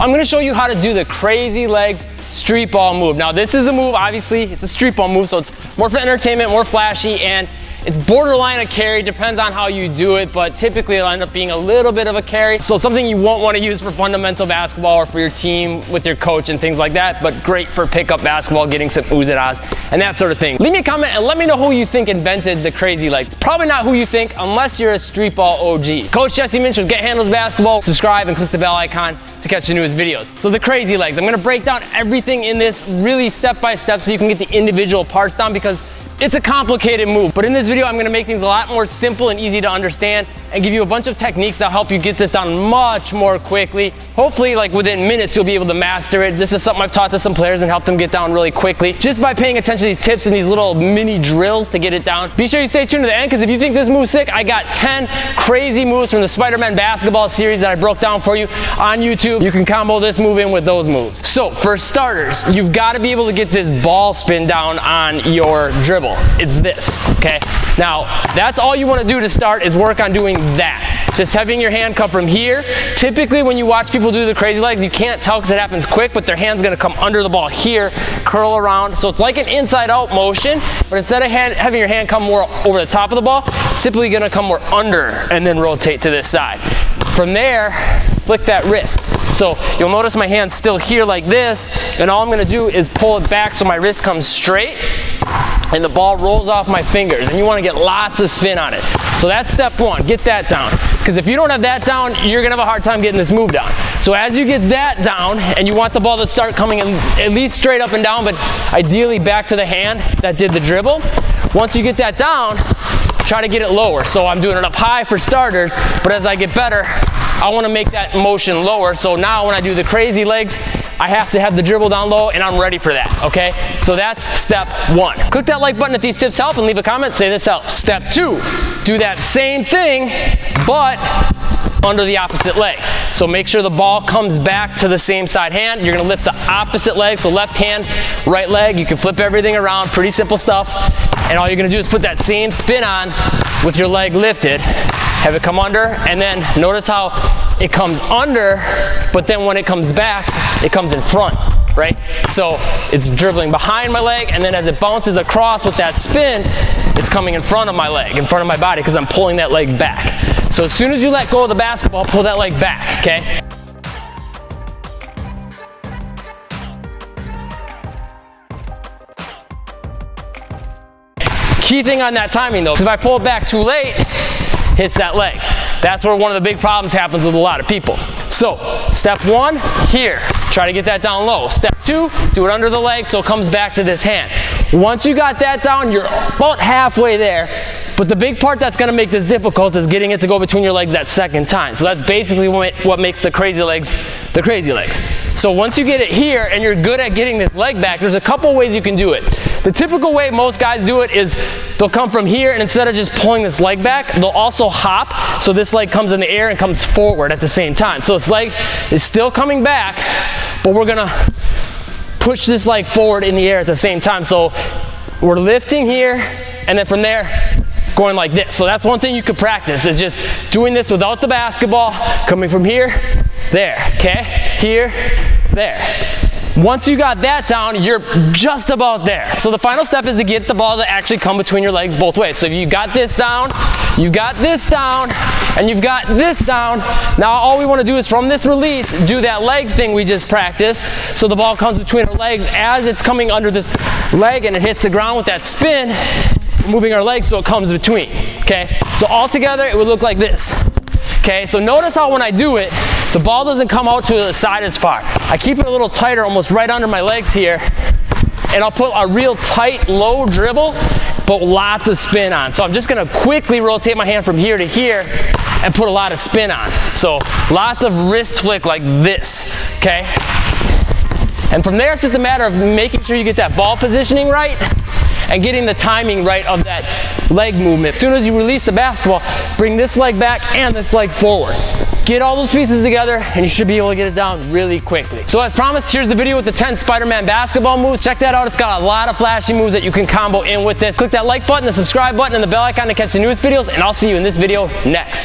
I'm gonna show you how to do the crazy legs street ball move. Now this is a move, obviously, it's a street ball move, so it's more for entertainment, more flashy, and it's borderline a carry, depends on how you do it, but typically it'll end up being a little bit of a carry. So something you won't want to use for fundamental basketball or for your team with your coach and things like that, but great for pickup basketball, getting some oohs and ahs and that sort of thing. Leave me a comment and let me know who you think invented the crazy legs. Probably not who you think unless you're a street ball OG. Coach Jesse Muench with Get Handles Basketball. Subscribe and click the bell icon to catch the newest videos. So the crazy legs, I'm gonna break down everything in this really step by step so you can get the individual parts down, because it's a complicated move, but in this video, I'm gonna make things a lot more simple and easy to understand and give you a bunch of techniques that'll help you get this down much more quickly. Hopefully, like within minutes, you'll be able to master it. This is something I've taught to some players and helped them get down really quickly just by paying attention to these tips and these little mini drills to get it down. Be sure you stay tuned to the end, because if you think this move's sick, I got 10 crazy moves from the Spiderman basketball series that I broke down for you on YouTube. You can combo this move in with those moves. So for starters, you've got to be able to get this ball spin down on your dribble. It's this, okay? Now, that's all you want to do to start, is work on doing that. Just having your hand come from here. Typically, when you watch people do the crazy legs, you can't tell because it happens quick, but their hand's going to come under the ball here, curl around. So it's like an inside-out motion, but instead of having your hand come more over the top of the ball, it's simply going to come more under and then rotate to this side. From there, flick that wrist. So you'll notice my hand's still here like this, and all I'm going to do is pull it back so my wrist comes straight and the ball rolls off my fingers, and you want to get lots of spin on it. So that's step one, get that down. Because if you don't have that down, you're gonna have a hard time getting this move down. So as you get that down, and you want the ball to start coming at least straight up and down, but ideally back to the hand that did the dribble, once you get that down, try to get it lower. So I'm doing it up high for starters, but as I get better, I want to make that motion lower. So now when I do the crazy legs, I have to have the dribble down low, and I'm ready for that, okay? So that's step one. Click that like button if these tips help, and leave a comment, say this helps. Step two, do that same thing, but under the opposite leg. So make sure the ball comes back to the same side hand. You're gonna lift the opposite leg, so left hand, right leg. You can flip everything around, pretty simple stuff. And all you're gonna do is put that same spin on with your leg lifted, have it come under, and then notice how it comes under, but then when it comes back, it comes in front, right? So it's dribbling behind my leg, and then as it bounces across with that spin, it's coming in front of my leg, in front of my body, because I'm pulling that leg back. So as soon as you let go of the basketball, pull that leg back, okay? Key thing on that timing though, because if I pull it back too late, hits that leg. That's where one of the big problems happens with a lot of people. So step one, here, try to get that down low. Step two, do it under the leg so it comes back to this hand. Once you got that down, you're about halfway there. But the big part that's gonna make this difficult is getting it to go between your legs that second time. So that's basically what makes the crazy legs the crazy legs. So once you get it here and you're good at getting this leg back, there's a couple ways you can do it. The typical way most guys do it is they'll come from here, and instead of just pulling this leg back, they'll also hop. So this leg comes in the air and comes forward at the same time. So this leg is still coming back, but we're gonna push this leg forward in the air at the same time. So we're lifting here, and then from there, going like this. So that's one thing you could practice, is just doing this without the basketball, coming from here, there, okay? Here, there. Once you got that down, you're just about there. So the final step is to get the ball to actually come between your legs both ways. So if you got this down, you've got this down, and you've got this down, now all we want to do is from this release, do that leg thing we just practiced. So the ball comes between our legs as it's coming under this leg and it hits the ground with that spin, moving our legs so it comes between, okay? So all together, it would look like this. Okay, so notice how when I do it, the ball doesn't come out to the side as far. I keep it a little tighter, almost right under my legs here, and I'll put a real tight, low dribble, but lots of spin on. So I'm just gonna quickly rotate my hand from here to here and put a lot of spin on. So lots of wrist flick like this, okay? And from there, it's just a matter of making sure you get that ball positioning right and getting the timing right of that leg movement. As soon as you release the basketball, bring this leg back and this leg forward. Get all those pieces together and you should be able to get it down really quickly. So as promised, here's the video with the 10 Spider-Man basketball moves. Check that out. It's got a lot of flashy moves that you can combo in with this. Click that like button, the subscribe button, and the bell icon to catch the newest videos, and I'll see you in this video next.